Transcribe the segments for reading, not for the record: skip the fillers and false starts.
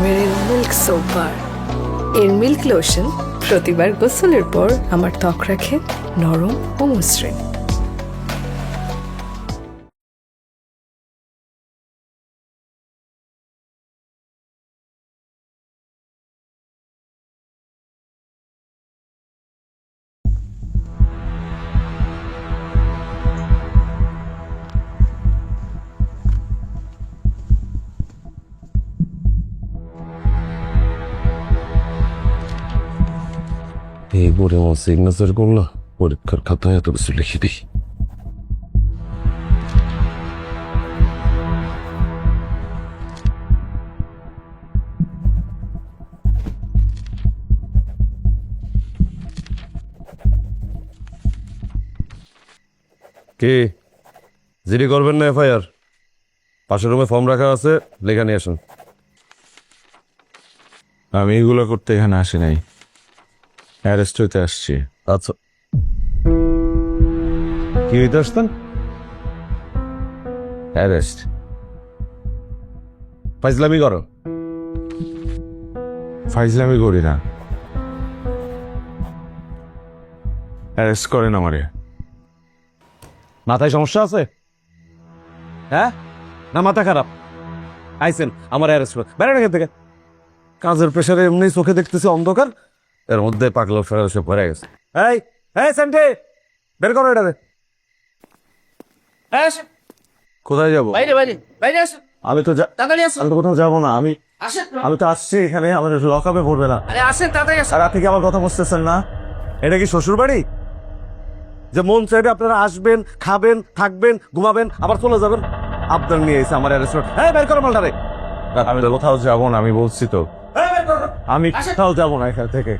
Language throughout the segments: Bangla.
মেরিল মিল্ক সোপ বার। এর মিল্ক লোশন প্রতিবার গোসলের পর আমার ত্বক রাখে নরম ও মসৃণ। এই বোর্ডে আমার সিগনেচার করলো, পরীক্ষার খাতায় এত কিছু লিখে দিই। কি জিডি করবেন না এফআইআর? পাশের রুমে ফর্ম রাখা আছে, লেখা নিয়ে আসুন। আমি এগুলো করতে এখানে আসি নাই, অ্যারেস্ট হইতে আসছি। আচ্ছা, কি হইতে আসতেন? অ্যারেস্ট? ফাইজলামি করো। ফাইজলামি করি না, অ্যারেস্ট করেন আমারে। মাথায় সমস্যা আছে? হ্যাঁ, না মাথা খারাপ? আইসেন আমার অ্যারেস্ট করে বেড়ান এখান থেকে। কাজের প্রেশারে এমনি চোখে দেখতেছি অন্ধকার, এর মধ্যে পাগলা ফেরাসে ভরে গেছে। এই এই সেন্টে বের করো এটা। কোথায় যাবো? বাইরে বাইরে বাইরে আসুন, আমি তো তাড়াতাড়ি আসুন। আমি তো কোথাও যাবো না। আসেন আমি তো আসছি এখানে, আমাদের লকআপে পড়বে না। আরে আসেন, তাড়াতাড়ি আসুন। আর আপনি কি আমার কথা বুঝতেছেন না? এটা কি শ্বশুর বাড়ি যে মন চাইবে আপনারা আসবেন, খাবেন, থাকবেন, ঘুমাবেন, আবার চলে যাবেন? আপনার নিয়ে এসে আমার অ্যারেস্ট। হ্যাঁ, বের করো মালটারে। আমি তো কোথাও যাবো না, আমি বলছি তো আমি কোথাও যাবো না এখান থেকে।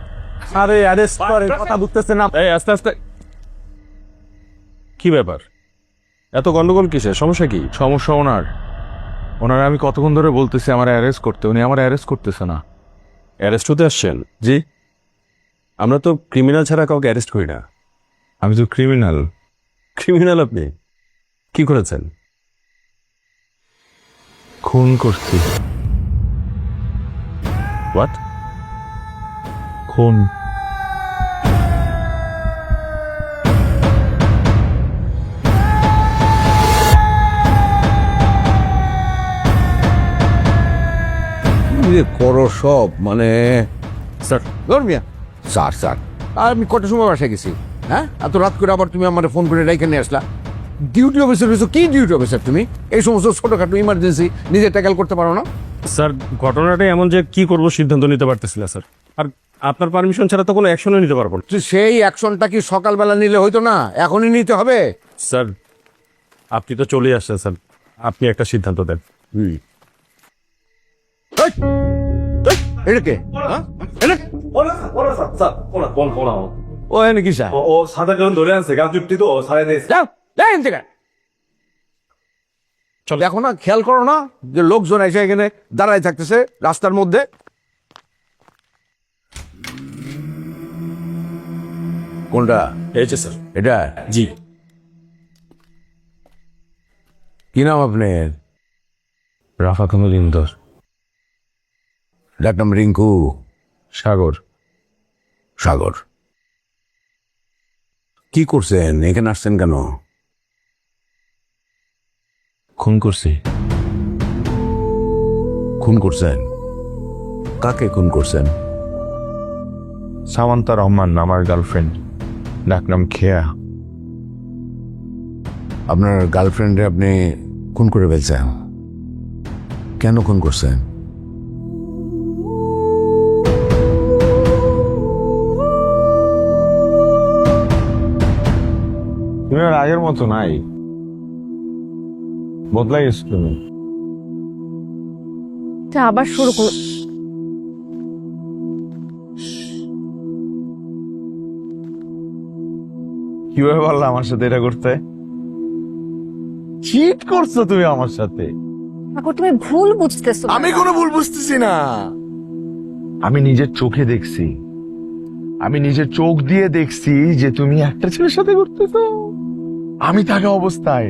আরে অ্যারেস্ট করেন, কথা বুঝতেছেন না? এই আস্তে আস্তে, কি ব্যাপার? এত গন্ডগোল কিসের? সমস্যা কি? সমস্যা ওনার আমি কতক্ষণ ধরে বলতেছি আমার অ্যারেস্ট করতে, উনি আমার অ্যারেস্ট করতেছে না। অ্যারেস্ট হতে আসছেন? জি, আমরা তো ক্রিমিনাল ছাড়া কাউকে অ্যারেস্ট করি না। আমি তো ক্রিমিনাল। ক্রিমিনাল আপনি? কি করেছেন? খুন করছি। হোয়াট? খুন। করো সব মানে স্যার, ধর্মিয়া স্যার স্যার আমি কটার সময় বাসায় গেছি? হ্যাঁ, এত রাত করে আবার তুমি আমার ফোন করে রেখে নিয়ে আসলা। ডিউটি অফিসার হয়েছো? কি ডিউটি অফিসার তুমি? এই সমস্ত ছোটখাটো ইমার্জেন্সি নিজে ট্যাকেল করতে পারো না? স্যার ঘটনাটাই এমন যে কি করব সিদ্ধান্ত নিতে পারতেছি না স্যার। আর আপনার পারমিশন ছাড়া তো কোনো অ্যাকশনও নিতে পারবো না। তুই সেই অ্যাকশনটা কি সকালবেলা নিলে হইতো না? এখনই নিতে হবে। স্যার আপনি তো চলে আসছেন স্যার, আপনি একটা সিদ্ধান্ত দেন। এটা কে? ও এনে কি স্যার? ও সাদা কারণ ধরে আনছে, গাছ চুপটি তো সাড়ে দিয়েছে। যাও যাই এখান থেকে। চল, দেখো না, খেয়াল করো না যে লোকজন এসে এখানে দাঁড়ায় থাকতেছে রাস্তার মধ্যে? কোনটা? এই যে স্যার। এটা? জি। কি নাম আপনার? রাফা কানুল ইন্দর। ডাক নাম রিঙ্কু? সাগর। সাগর। কি করছেন? এখানে আসছেন কেন? খুন করছি। খুন করছেন? কাকে খুন করছেন? সামান্তা রহমান আমার গার্লফ্রেন্ড, ডাকনাম খেয়া। আপনার গার্লফ্রেন্ডে আপনি খুন করে ফেলছেন? কেন খুন করছেন? তুমি আর আগের মতো নাই, বদলাই গেছো তুমি। আবার শুরু করো। কিভাবে পারলা আমার সাথে এটা করতে? চিট করছো তুমি আমার সাথে। ঠাকুর, তুমি ভুল বুঝতেছো। আমি কোনো ভুল বুঝতেছি না। আমি নিজের চোখে দেখছি, আমি নিজের চোখ দিয়ে দেখছি যে তুমি একটা ছেলের সাথে করতেছো। আমি থাকা অবস্থায়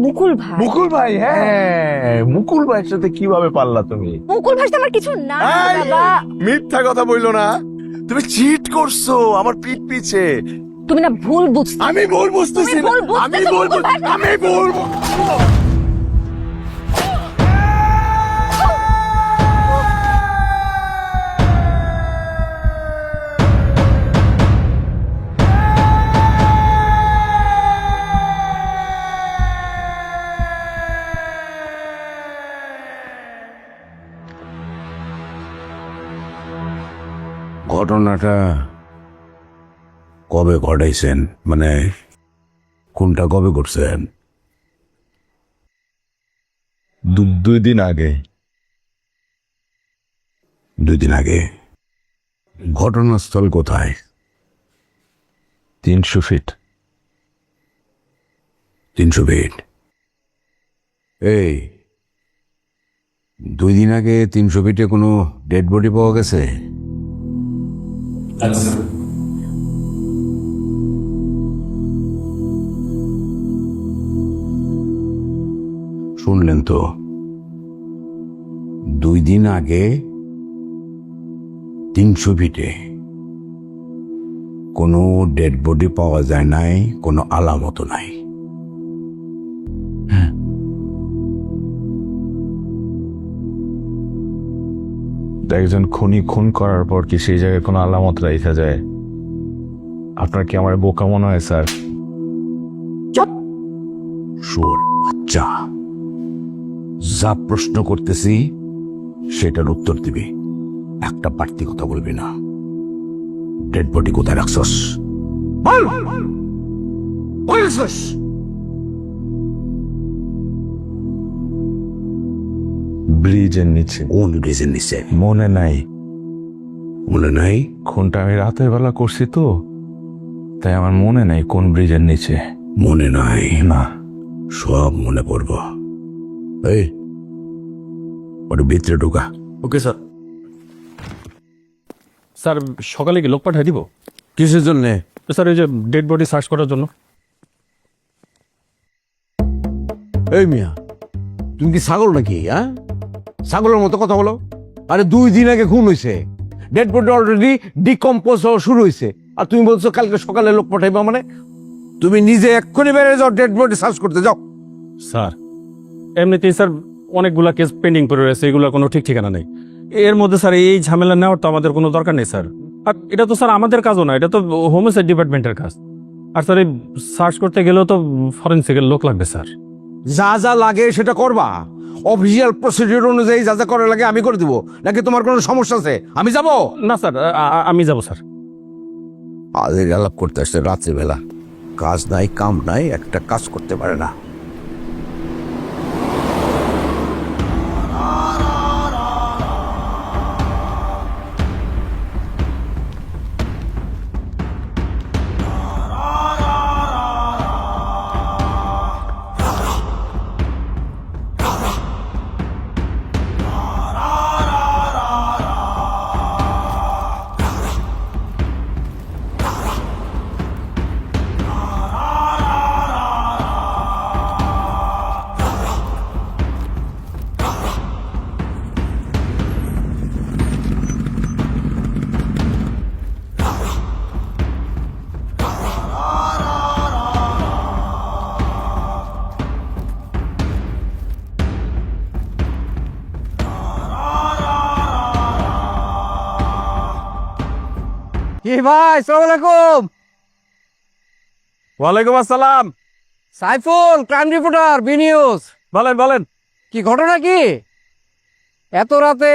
মুকুল ভাই। মুকুল ভাই, হ্যাঁ মুকুল ভাইয়ের সাথে কিভাবে পারলা তুমি? মুকুল ভাই তো আমার কিছু না বাবা। মিথ্যা কথা বললো না, তুমি চিট করছো আমার পিঠ পিছে। তুমি না ভুল বুঝছো। আমি ভুল বুঝতেছি তুমি না, ভুল বুঝতেছো, আমি ভুল মুকুল ভাই। আমি ভুল ঘটনাটা কবে ঘটাইছেন, মানে কোনটা কবে করছেন? 2 দিন আগে। 2 দিন আগে? ঘটনাস্থল কোথায়? 300 ফিট। 300 ফিট? এই 2 দিন আগে 300 ফিটে কোনো ডেড বডি পাওয়া গেছে? শুনলেন তো, 2 দিন আগে 300 ফিটে কোনো ডেড বডি পাওয়া যায় নাই, কোনো আলামতও নাই। একজন খুনি খুন করার পর কি সেই জায়গায় কোনো আলামত রাখা যায়? আপনার কি আমার বোকা মনে হয় স্যার? শুয়োর বাচ্চা, যা প্রশ্ন করতেছি সেটার উত্তর দিবি, একটা বাড়তি কথা বলবি না। ডেড বডি কোথায় রাখছস? বল কই রাখছস? ব্রিজের নিচে। কোন ব্রিজের নিচে? মনে নাই। মনে নাই? খুনটা আমি রাতের বেলা করছি তো, তাই আমার মনে নাই কোন ব্রিজের নিচে। মনে নাই? না। সব মনে পড়ব। এই ওর ভিতরে ঢোকা। Okay sir. স্যার সকালে কি লোক পাঠিয়ে দিব? কিসের জন্য? স্যার এই যে ডেড বডি সার্চ করার জন্য। এই মিয়া, তুমি কি ছাগল নাকি? হ্যাঁ, ছাগলের মতো কথা বলো। আরে 2 দিন আগে খুন হয়েছে, ডেড বডি অলরেডি ডিকম্পোজ হওয়া শুরু হয়েছে, আর তুমি বলছো কালকে সকালে লোক পাঠাইবা? মানে তুমি নিজে এক্ষুনি বেড়ে যাও, ডেড বডি সার্চ করতে যাও। স্যার এমনিতেই স্যার অনেকগুলা কেস পেন্ডিং পড়ে রয়েছে, এগুলো কোনো ঠিক ঠিকানা নেই। এর মধ্যে স্যার এই ঝামেলা নেওয়ার তো আমাদের কোনো দরকার নেই স্যার। আর এটা তো স্যার আমাদের কাজও না, এটা তো হোমিসাইড ডিপার্টমেন্টের কাজ। আর স্যার এই সার্চ করতে গেলেও তো ফরেন্সিকের লোক লাগবে স্যার। যা যা লাগে সেটা করবা, অফিসিয়াল প্রসিডিউর অনুযায়ী যা যা করা লাগে আমি করে দিব। নাকি তোমার কোনো সমস্যা আছে আমি যাব? না স্যার, আমি যাব স্যার। আদের আলাপ করতে আসছে রাত্রে বেলা, কাজ নাই কাম নাই, একটা কাজ করতে পারে না। কি ভাই, সালাম আলাইকুম। ওয়ালাইকুম আসসালাম। Saiful, crime reporter, B news. বলেন বলেন। কি ঘটনা কি? এত রাতে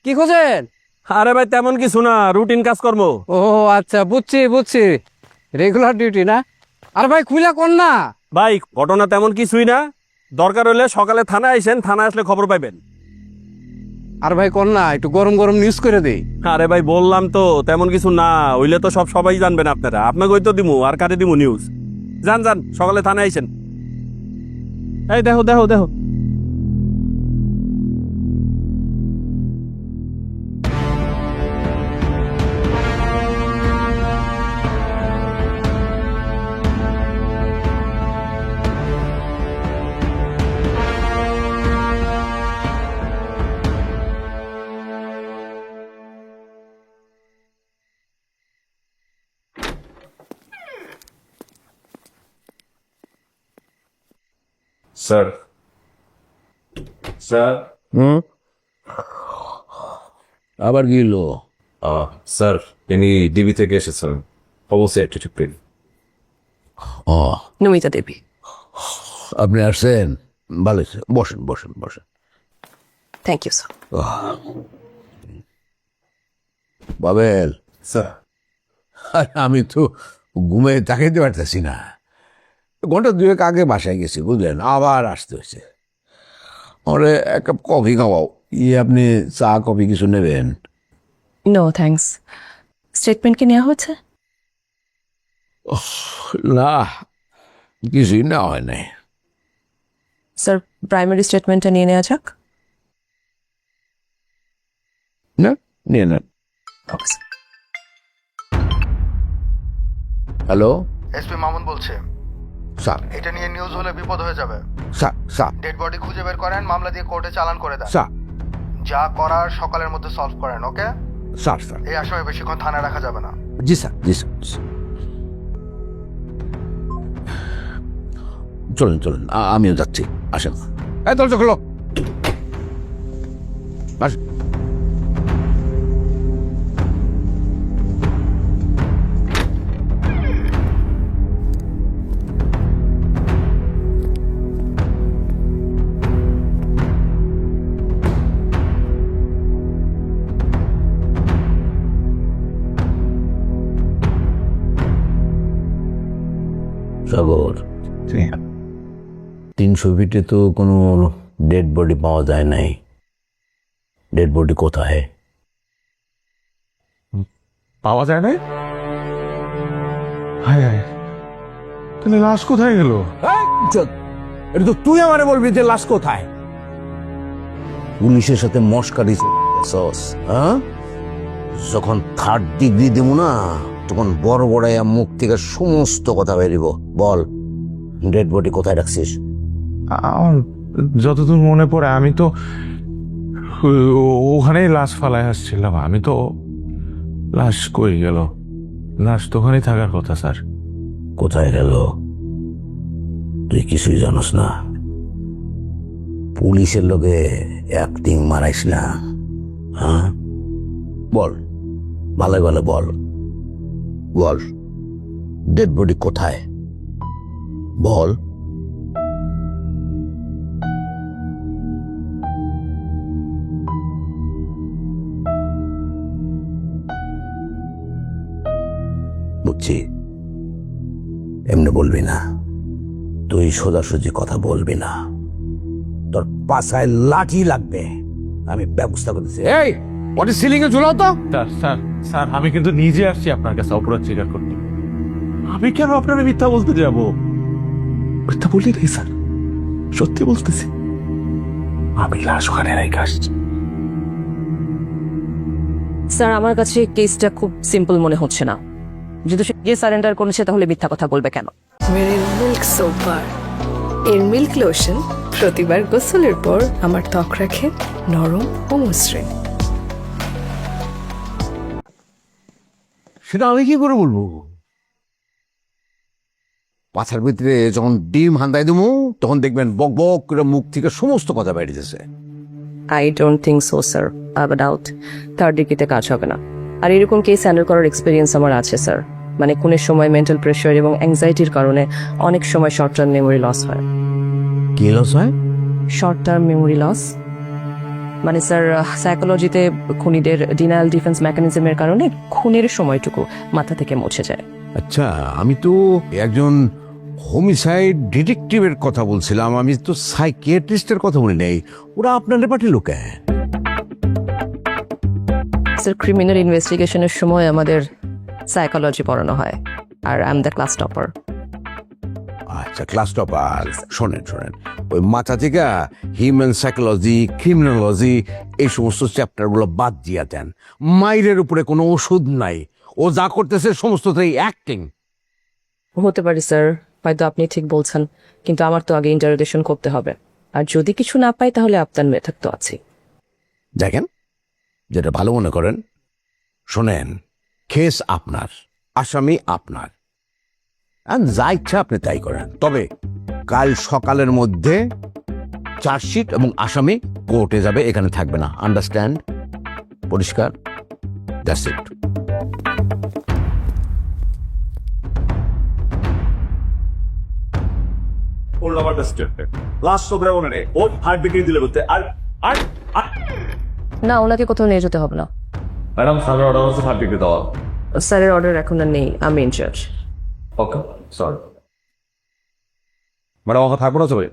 কি খোঁজেন? আরে ভাই তেমন কিছু না, রুটিন কাজকর্ম। ও আচ্ছা, বুঝছি বুঝছি, রেগুলার ডিউটি না? আর ভাই খুইলা কোন না। ভাই ঘটনা তেমন কিছুই না, দরকার হলে সকালে থানায় আইসেন, থানায় আসলে খবর পাইবেন। আর ভাই কোন না, একটু গরম গরম নিউজ করে দেই। আরে ভাই বললাম তো তেমন কিছু না, হইলে তো সবাই জানবেন আপনারা। আপনাকে ওই তো দিমু, আর কাটে দিমু নিউজ। যান যান, সকালে থানায় আইসেন। এই দেখো দেখো দেখো। স্যার স্যার হুম আবার গেল স্যার ইনি ডিবি থেকে এসেছেন অবশ্যই একটু চুপ ও নমিতা দেবী। আপনি আসছেন ভালো হয়েছে। বসেন বসেন বসেন। Thank you sir. বাবেল, স্যার আরে আমি তো ঘুমে তাকাইতে পারতেছি না। ঘন্টা দুয়েক আগে বাসায় গেছি বুঝলেন, আবার আসতে হয়েছে। ওরে এক কাপ কফি খাওয়াও। আপনি চা কফি কিছু নেবেন? No thanks. স্টেটমেন্ট কি নেওয়া হয়েছে? না, কিছুই না হয় নাই। স্যার প্রাইমারি স্টেটমেন্টটা নিয়ে নেওয়া যাক। না, নিয়ে নেন। Okay sir. Hello SP Mamun বলছে, স্যার, এটা নিয়ে নিউজ হলে বিপদ হয়ে যাবে। স্যার স্যার ডেড বডি খুঁজে বের করেন, মামলা দিয়ে কোর্টে চালান করে দেন। স্যার যা করার সকালের মধ্যে সলভ করেন, ওকে? স্যার স্যার এই আসামে বেশিক্ষণ থানায় রাখা যাবে না। জি স্যার জি স্যার। চলুন চলুন, আমিও যাচ্ছি। আসেন। এই দরজা খোলো। আসেন। সাগর, 300 ফিটে তো কোনো ডেড বডি পাওয়া যায় নাই। ডেড বডি কোথায়? পাওয়া যায় না? হায় হায়, তাহলে লাশ কোথায় গেল? এটা তো তুই আমারে বলবি যে লাশ কোথায়? পুলিশের সাথে মস্কারি সস, হ্যাঁ? যখন 3rd ডিগ্রি দেব না, তখন বড় বড় মুখ থেকে সমস্ত কথা বেরিব। বল, ডেড বডি কোথায় রাখছিস? আমার যতদূর মনে পড়ে আমি তো ওখানেই লাশ ফালায় আসছিলাম। আমি তো লাশ কই গেল? লাশ তো ওখানেই থাকার কথা স্যার। কোথায় গেল? তুই কিছুই জানোস না। পুলিশের লোকে অ্যাক্টিং মারাইস না, হ্যাঁ? বল, ভালো ভালো বল। বল, ডেড বডি কোথায়? বল। বুঝছি, এমনি বলবি না। তুই সোজাসুজি কথা বলবি না, তোর পাছায় লাঠি লাগবে। আমি ব্যবস্থা করতেছি। এই, ওটা সিলিং এ ঝুলাও তো। স্যার স্যার স্যার, আমি কিন্তু নিজে আসছি আপনার কাছে অপরাধ স্বীকার করতে। আমি কেন আপনার মিথ্যা বলতে যাব? মিথ্যা বলি নাই স্যার, সত্যি বলতেছি। আমি লাশ ওখানে রেখে আসছি। স্যার আমার কাছে কেসটা খুব সিম্পল মনে হচ্ছে না। যদি সে গিয়ে সারেন্ডার করেছে তাহলে মিথ্যা কথা বলবে কেন? মেরিল মিল্ক সোপ বার এর মিল্ক লোশন প্রতিবার গোসলের পর আমার ত্বক রাখে নরম ও মসৃণ। সেটা আমি কি করে বলবো? পাছার ভিতরে যখন ডিম হান্দাই দেবো, তখন দেখবেন বক বক করে মুখ থেকে সমস্ত কথা বেরিয়েছে। I don't think so sir, I have a doubt 3rd ডিগ্রিতে কাজ হবে না। আর এরকম কেস হ্যান্ডেল করার এক্সপিরিয়েন্স আমার আছে স্যার। মানে খুনের সময় মেন্টাল প্রেশার এবং অ্যাংজাইটির কারণে অনেক সময় শর্ট টার্ম মেমোরি লস হয়। কি লস হয়? শর্ট টার্ম মেমোরি লস মানে স্যার সাইকোলজিতে খুনিদের ডিনায়াল ডিফেন্স মেকানিজমের কারণে খুনের সময়টুকু মাথা থেকে মুছে যায়। আচ্ছা, আমি তো একজন হোমিসাইড ডিটেকটিভের কথা বলছিলাম। আমি তো সাইকিয়াট্রিস্টের কথা বলি নাই। ওরা আপনাদের পার্টির লোক। স্যার ক্রিমিনাল ইনভেস্টিগেশনের সময় আমাদের সাইকোলজি পড়ানো হয়, আর I am the class topper. আচ্ছা, ক্লাস টপার। শোনেন শোনেন, ওই মাথা থেকে হিউম্যান সাইকোলজি, ক্রিমিনোলজি এই সমস্ত চ্যাপ্টারগুলো বাদ দিয়া দেন। মাইরের উপরে কোনো ওষুধ নাই। ও যা করতেছে সমস্তটাই অ্যাক্টিং। হতে পারে স্যার, হয়তো আপনি ঠিক বলছেন, কিন্তু আমার তো আগে ইন্টারোগেশন করতে হবে। আর যদি কিছু না পাই তাহলে আপনার মেথড তো আছে। দেখেন, যেটা ভালো মনে করেন। শোনেন, কেস আপনার, আসামি আপনার, আর যা ইচ্ছা আপনি তাই করেন। তবে কাল সকালের মধ্যে চার্জশিট এবং আসামি কোর্টে যাবে, এখানে থাকবে না। আন্ডারস্ট্যান্ড? পরিষ্কার? That's it. না, ওনাকে কোথাও নিয়ে যেতে হবে না। ম্যাডাম স্যারের অর্ডার হচ্ছে সার্টিফিকেট দেওয়া। স্যারের অর্ডার এখন আর নেই, আমি ইনচার্জ। ওকে সরি ম্যাডাম, আমাকে থাকবো না সবাই।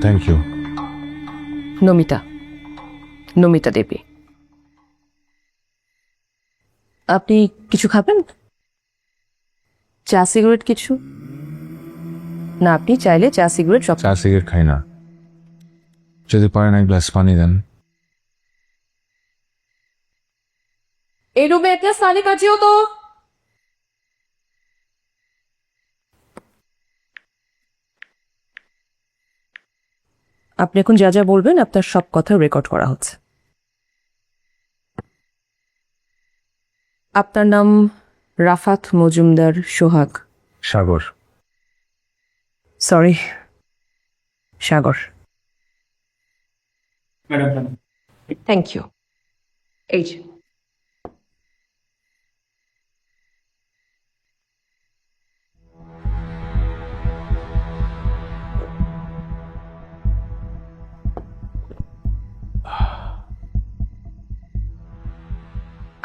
Thank you. নমিতা, নমিতা দেবী। আপনি কিছু খাবেন? চা সিগারেট কিছু? না, আপনি চাইলে চা সিগারেট সব। চা সিগারেট খাই না, যদি পারেন এক গ্লাস পানি দেন। এই রুমে এক গ্লাস পানি কাটিও তো। আপনি এখন যা যা বলবেন আপনার সব কথা রেকর্ড করা হচ্ছে। আপনার নাম Rafat Majumdar Sohag. Sagar. Sorry, Sagar. Thank you. এই যে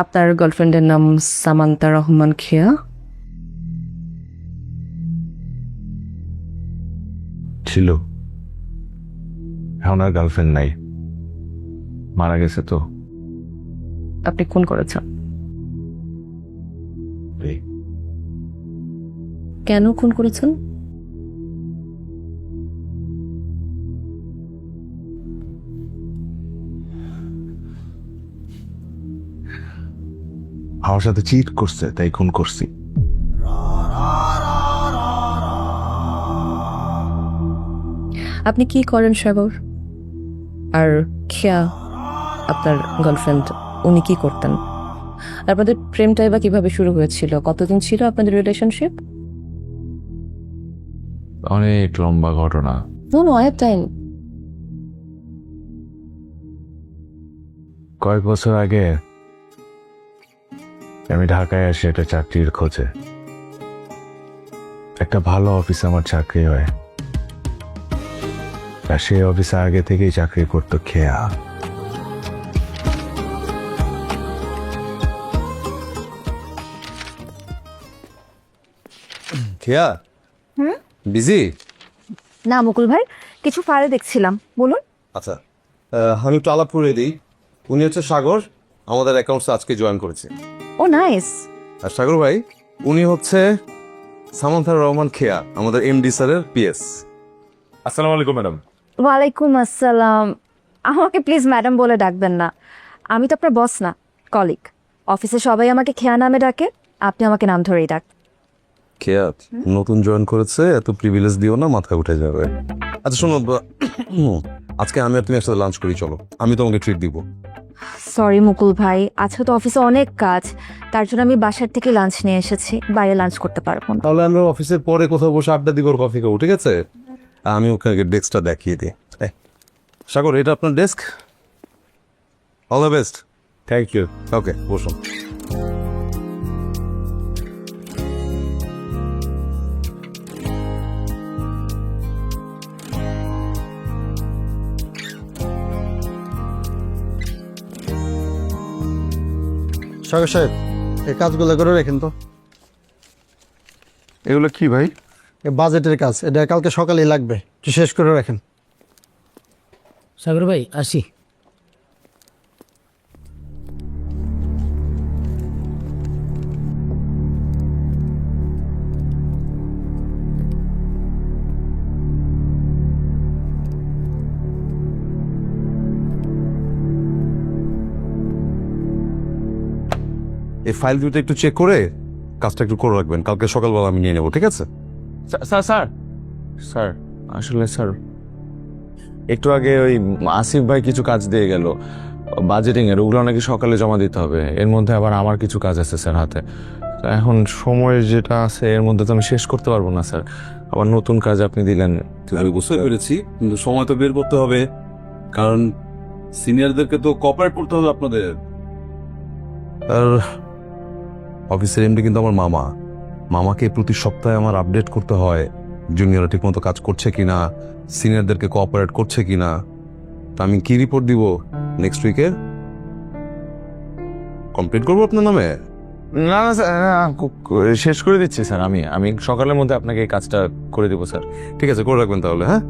আপনার গার্লফ্রেন্ডের নাম সামান্তা রহমান খেয়া। ছিল, এখন আর গার্লফ্রেন্ড নাই, মারা গেছে তো। আপনি খুন করেছেন? কেন খুন করেছেন? আমার সাথে চিট করছে তাই খুন করছি। আপনি কি করেন সাগর? আর খেয়া আপনার গার্লফ্রেন্ড, উনি কি করতেন? আপনাদের প্রেমটাই বা কিভাবে শুরু হয়েছিল? কতদিন ছিল আপনাদের রিলেশনশিপ? অনেক লম্বা ঘটনা। No, I have time. কয়েক বছর আগে আমি ঢাকায় আসি একটা চাকরির খোঁজে। একটা ভালো অফিসে আমার চাকরি হয়, আর সেই অফিসে আগে থেকেই চাকরি করতো খেয়া। খেয়া বিজি? না মুকুল ভাই, কিছু ফাইল দেখছিলাম, বলুন। আচ্ছা, আমি একটু আলাপ করে দিই। উনি হচ্ছে সাগর, আমাদের অ্যাকাউন্টসে আজকে জয়েন করেছে। ও নাইস। আর সাগর ভাই, উনি হচ্ছে সামান্তা রহমান খেয়া, আমাদের এমডি স্যারের পিএস। আসসালামু আলাইকুম ম্যাডাম। ওয়ালাইকুম আসসালাম। আমাকে প্লিজ ম্যাডাম বলে ডাকবেন না, আমি তো আপনার বস না, কলিগ। অফিসে সবাই আমাকে খেয়া নামে ডাকে, আপনি আমাকে নাম ধরেই ডাক। খেয়া নতুন জয়েন করেছে, এত প্রিভিলেজ দিও না, মাথা উঠে যাবে। আচ্ছা শোনো, আজকে আমি আর তুমি একসাথে লাঞ্চ করি, চলো, আমি তোমাকে ট্রিট দিব। সরি মুকুল ভাই, আজকে তো অফিসে অনেক কাজ, তার জন্য আমি বাসার থেকে লাঞ্চ নিয়ে এসেছি, বাইরে লাঞ্চ করতে পারবো না। তাহলে আমরা অফিসের পরে কোথাও বসে আড্ডা দিব, কফি খাবো, ঠিক আছে? আমি ওকে ডেস্কটা দেখিয়ে দিই। সাগর, এটা আপনার desk. All the best. Thank you. Okay, বসুন। সাগর সাহেব, এই কাজগুলো করে রাখেন তো। এগুলো কি ভাই? এ বাজেটের কাজ, এটা কালকে সকালেই লাগবে, একটু শেষ করে রাখেন। সাগর ভাই আসি। এই ফাইল দুটো একটু চেক করে কাজটা একটু করে রাখবেন, কালকে সকালবেলা আমি নিয়ে নেবো, ঠিক আছে? স্যার স্যার স্যার আসলে স্যার একটু আগে ওই আসিফ ভাই কিছু কাজ দিয়ে গেল বাজেটিং এর, ওগুলো নাকি সকালে জমা দিতে হবে। এর মধ্যে আবার আমার কিছু কাজ আছে স্যার হাতে। তো এখন সময় যেটা আছে এর মধ্যে তো আমি শেষ করতে পারবো না স্যার। আবার নতুন কাজ আপনি দিলেন। আমি বুঝতে পেরেছি, কিন্তু সময় তো বের করতে হবে, কারণ সিনিয়রদেরকে তো কোঅপারেট করতে হবে আপনাদের। আর অফিসের এমডি কিন্তু আমার মামা, মামাকে প্রতি সপ্তাহে আমার আপডেট করতে হয় জুনিয়ররা ঠিকমতো কাজ করছে কিনা, সিনিয়রদেরকে কোঅপারেট করছে কিনা। তা আমি কি রিপোর্ট দিব নেক্সট উইকে? কমপ্লিট করবো আপনার নামে? না না স্যার, শেষ করে দিচ্ছি স্যার। আমি সকালের মধ্যে আপনাকে এই কাজটা করে দেবো স্যার। ঠিক আছে, করে রাখবেন তাহলে। হ্যাঁ,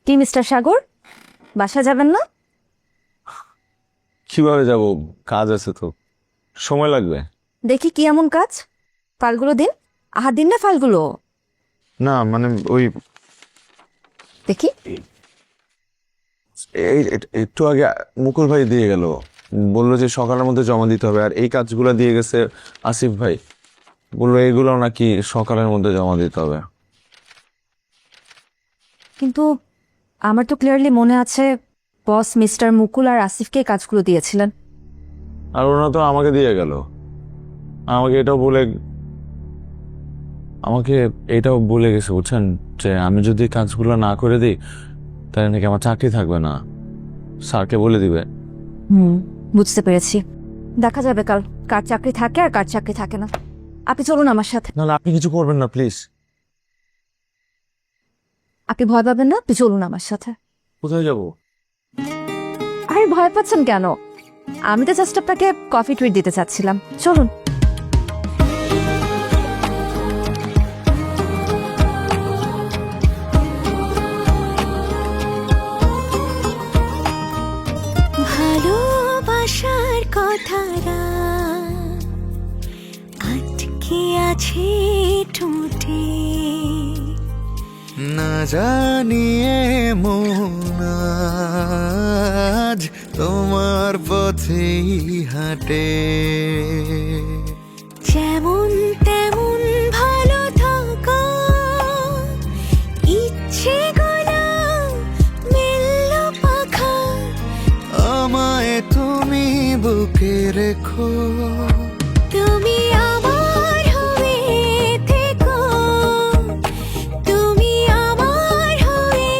কি মিস্টার সাগর, বাসা যাবেন না? কিভাবে যাব, কাজ আছে তো, সময় লাগবে। দেখি কি এমন কাজ, ফাইলগুলো দিন। দিন না ফাইলগুলো না মানে ওই দেখি। একটু আগে মুকুল ভাই দিয়ে গেল, বললো যে সকালের মধ্যে জমা দিতে হবে। আর এই কাজগুলো দিয়ে গেছে আসিফ ভাই, বললো এগুলো নাকি সকালের মধ্যে জমা দিতে হবে। কিন্তু আমার তো ক্লিয়ারলি মনে আছে বস মিস্টার মুকুল আর আসিফকে এই কাজগুলো দিয়েছিলেন। আর ওরা তো আমাকে দিয়ে গেল, আমাকে এটাও বলে গেছে বুঝছেন, যে আমি যদি কাজগুলো না করে দিই তাহলে নাকি আমার চাকরি থাকবে না। স্যারকে বলে দিবে। বুঝতে পেরেছি। দেখা যাবে কাল কার চাকরি থাকে আর কার চাকরি থাকে না। আপনি চলুন আমার সাথে। নাহলে আপনি কিছু করবেন না প্লিজ। আপনি ভয় পাবেন না, আপনি চলুন আমার সাথে। কোথায় যাব? আরে ভয় পাচ্ছেন কেন? আমি তো জাস্ট আপনাকে কফি ট্রিট দিতে চাচ্ছিলাম, চলুন। ভালোবাসার কথারা আটকে আছে ঠোঁটে, না জানিয়ে মন আজ তোমার পথেই হাঁটে। যেমন তেমন ভালো থাকা ইচ্ছে গোনা মেলল পাখা, আমায় তুমি বুকে রেখো, তুমি আমার হয়ে থেকো, তুমি আমার হয়ে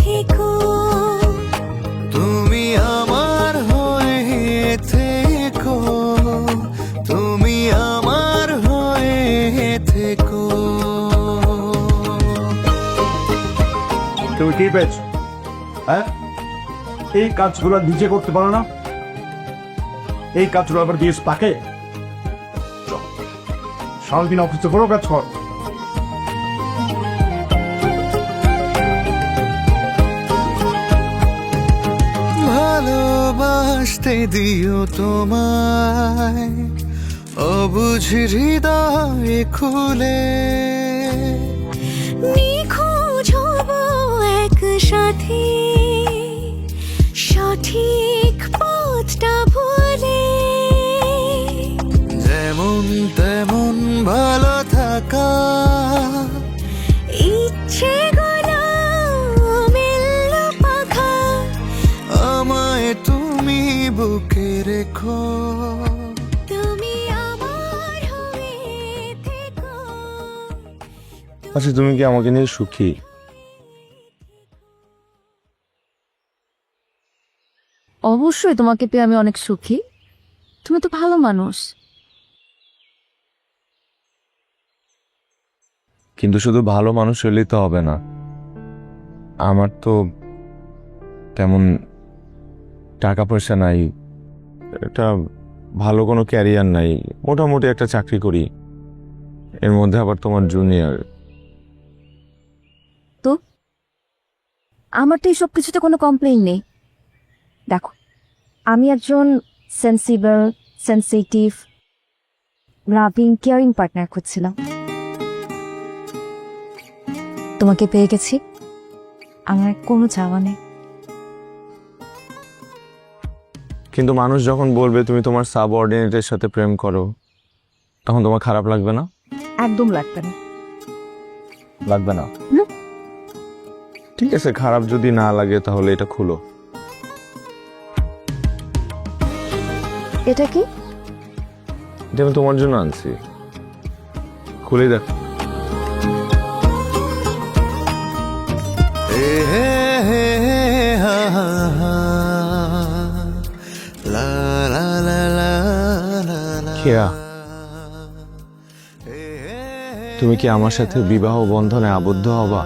থেকো, তুমি আমার হয়ে থেকো, তুমি আমার হয়ে থেকো। তুমি কি পেয়েছ? হ্যাঁ, এই কাজগুলো নিজে করতে পারো না, এই কাজগুলো আবার দিয়েছ তাকে। সারাদিন অফিসে কোনো কাজ কর। ভালোবাসতে দিও তোমায় অবুঝ হৃদয় খুলে, নিখোঁজ হব একসাথে সঠিক পথটা ভুলে। যেমন তেমন ভালো থাকা ইচ্ছে গোনা মেলল পাখা, আমায় তুমি বুকে রেখো, তুমি আমার হয়ে থেকো। আচ্ছা, তুমি কি আমাকে নিয়ে সুখী? অবশ্যই তোমাকে পেয়ে আমি অনেক সুখী। তুমি তো ভালো মানুষ। কিন্তু শুধু ভালো মানুষ হলেই তো হবে না। আমার তো তেমন টাকা পয়সা নাই, একটা ভালো কোনো ক্যারিয়ার নাই, মোটামুটি একটা চাকরি করি, এর মধ্যে আবার তোমার জুনিয়র। তো আমার তো এইসব কিছুতে কোনো কমপ্লেইন নেই। দেখো, আমি একজন sensible, sensitive, loving, caring partner খুঁজছিলাম। তোমাকে পেয়ে গেছি, আমার কোনো চাওয়া নেই। কিন্তু মানুষ যখন বলবে তুমি তোমার সাবঅর্ডিনেটের সাথে প্রেম করো, তখন তোমার খারাপ লাগবে না? একদম লাগবে না। লাগবে না? না। ঠিক আছে, খারাপ যদি না লাগে তাহলে এটা খুলো। এটা কি? এটা আমি তোমার জন্য আনছি, খুলে দেখ। খেয়া, তুমি কি আমার সাথে বিবাহ বন্ধনে আবদ্ধ হবা?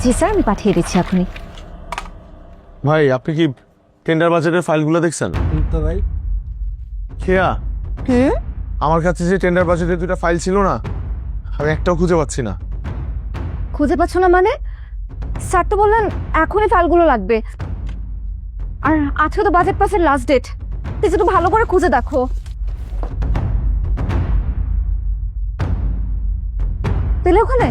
জি স্যার, আমি পাঠিয়ে দিচ্ছি এখনই। ভাই, আপনি কি টেন্ডার বাজেটের ফাইলগুলো দেখছেন? ভাই খেয়া, আমার কাছে যে টেন্ডার বাজেটের দুটো ফাইল ছিল না, আমি একটাও খুঁজে পাচ্ছি না। খুঁজে পাচ্ছ না মানে? স্যার তো বললেন এখনই ফাইলগুলো লাগবে, আর আজকে তো বাজেট পাসের লাস্ট ডেট। তুই একটু ভালো করে খুঁজে দেখো। পেলে ওখানে?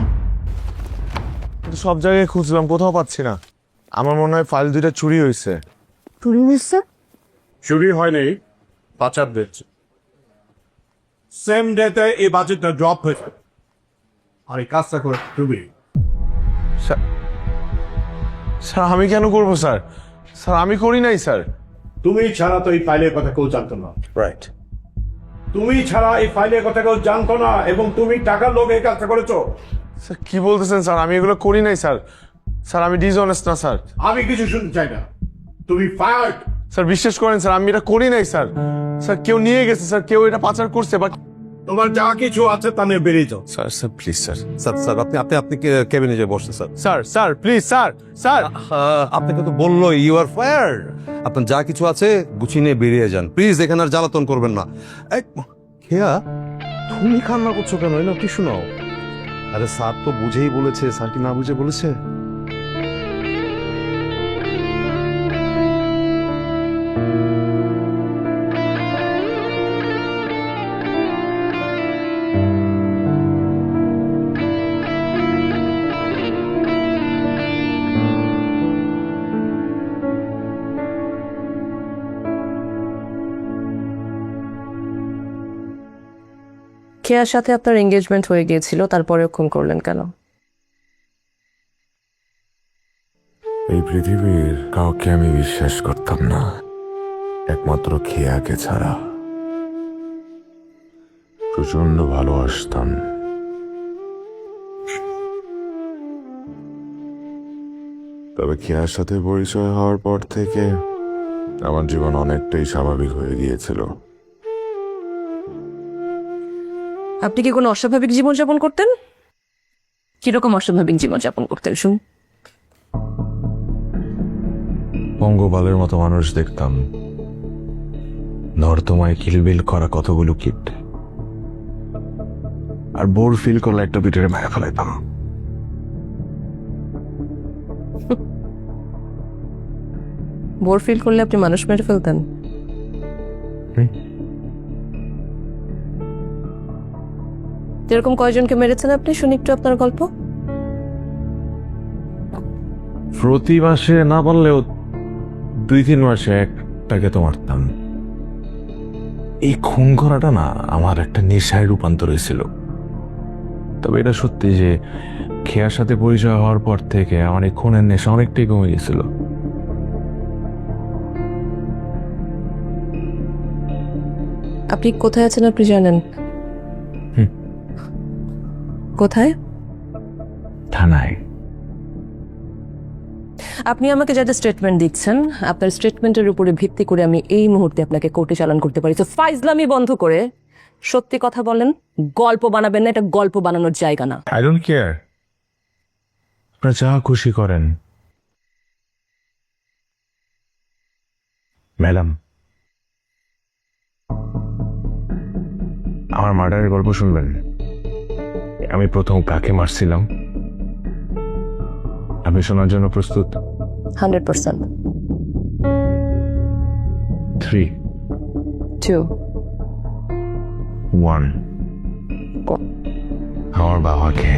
কিন্তু সব জায়গায় খুঁজলাম, কোথাও পাচ্ছি না। আমার মনে হয় ফাইল দুইটা চুরি হয়েছে। চুরি হয়েছে? চুরি হয়নি, পাচার দিচ্ছে। সেম ডেতে এই বাজেটটা ড্রপ হয়েছে, আর এই কাজটা করে তুমি। স্যার, আমি কেন করবো স্যার? স্যার, আমি করি নাই স্যার। তুমি ছাড়া তো এই ফাইলের কথা কেউ জানতো না, রাইট? তুমি ছাড়া এই ফাইলের কথা কেউ জানতো না, এবং তুমি টাকার লোভে এই কাজটা করেছো। স্যার, কি বলতেছেন স্যার? আমি এগুলো করি নাই স্যার। স্যার, আমি ডিসঅনেস্ট না স্যার। আমি কিছু শুনতে চাই না, তুমি ফায়ার্ড। স্যার, বিশ্বাস করেন স্যার, আমি এটা করি নাই স্যার। স্যার, কেউ নিয়ে গেছে স্যার, কেউ এটা পাচার করছে। বা তোমার যা কিছু আছে তা নিয়ে বেরিয়ে যাও। Sir, sir please sir. Sir sir আপনি আপনি আপনি কেবিনে যে বসতে sir. Sir, sir please sir. Sir, আপনাকে তো বললো ইউ আর ফায়ার্ড। আপনার যা কিছু আছে গুছিয়ে নিয়ে বেরিয়ে যান প্লিজ, এখানে আর জ্বালাতন করবেন না। খেয়া, তুমি কান্না করছো কেন? না কি শোনাও। আরে স্যার তো বুঝেই বলেছে, স্যার কি না বুঝে বলেছে? কেয়ার সাথে আপনার এঙ্গেজমেন্ট হয়ে গিয়েছিল, তারপরে খুন করলেন কেন? এই পৃথিবীর কাউকে আমি বিশ্বাস করতাম না, একমাত্র খেয়াকে ছাড়া। প্রচন্ড ভালোবাসতাম, তবে খেয়ার সাথে পরিচয় হওয়ার পর থেকে আমার জীবন অনেকটাই স্বাভাবিক হয়ে গিয়েছিল। আপনি কি কোনো অস্বাভাবিক জীবনযাপন করতেন? কিরকম অস্বাভাবিক জীবনযাপন করতেন শুন? পঙ্গপালের মতো মানুষ দেখতাম, নর্দমায় কিলবিল করা কতগুলো কিট, আর বোর ফিল করলে একটা পিঠে মায়া ফেলাইতাম। বোর ফিল করলে আপনি মানুষ মেরে ফেলতেন? এরকম কয়জনকে মেরেছেন আপনি? শুনি একটু আপনার গল্প। প্রতি মাসে না বললেও 2-3 মাসে একটাকে তো মারতাম। এই খুন করাটা না আমার একটা নেশায় রূপান্তর হয়েছিল। তবে এটা সত্যি যে খেয়ার সাথে পরিচয় হওয়ার পর থেকে আমার এই খুনের নেশা অনেকটাই কমে গেছিল। আপনি কোথায় আছেন আপনি জানেন? কোথায়? থানায়। আপনি আমাকে যাদের স্টেটমেন্ট দিচ্ছেন, আপনার স্টেটমেন্টের উপরে ভিত্তি করে আমি এই মুহূর্তে আপনাকে কোর্টে চালান করতে পারি। তো ফাইজলামি বন্ধ করে সত্যি কথা বলেন। গল্প বানাবেন না, এটা গল্প বানানোর জায়গা না। আই ডোন্ট কেয়ার, আপনারা যা খুশি করেন। ম্যাডাম, আমার মার্ডারের গল্প শুনবেন? আমি প্রথম কাকে মারছিলাম আপনি শোনার জন্য প্রস্তুত? 100%। 3, 2, 1 আমার বাবাকে।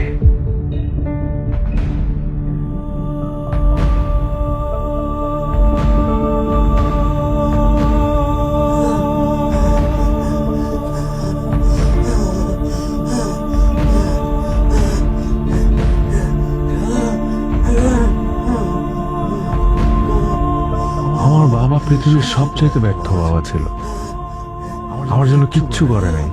আমার বাবা পৃথিবীর সবচাইতে ব্যর্থ বাবা ছিল। আমার জন্য কিচ্ছু করে নাই।